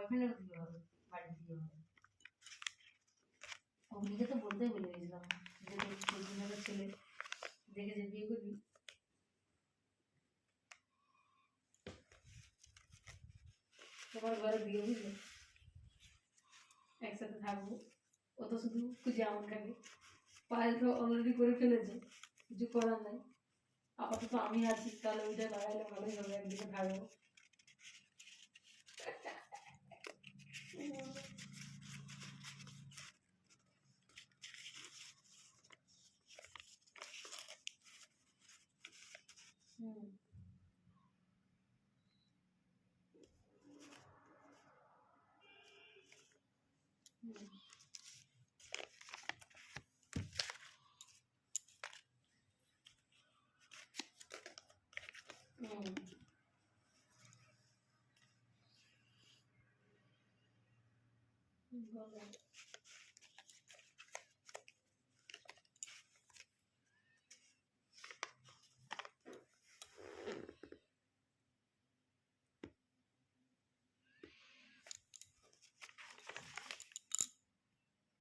বয়ফ্রেন্ডের দিকে হবে, বাড়ির দিকে হবে। অমনিকে তো বলতেই ভুলে গেছিলাম যে তোর ছেলে দেখে যে বিয়ে করবি। তোমার ঘরের দিকে বুঝলে একসাথে থাকবো। ও তো শুধু খুঁজে আমার খাবে। পায়েল তো অলরেডি করে ফেলেছে, কিছু করার নাই। আপাতত আমি আছি, তাহলে ওইটা লাগাইলে ভালোই হবে, একদিকে থাকবো। হুম হুম হুম বলো।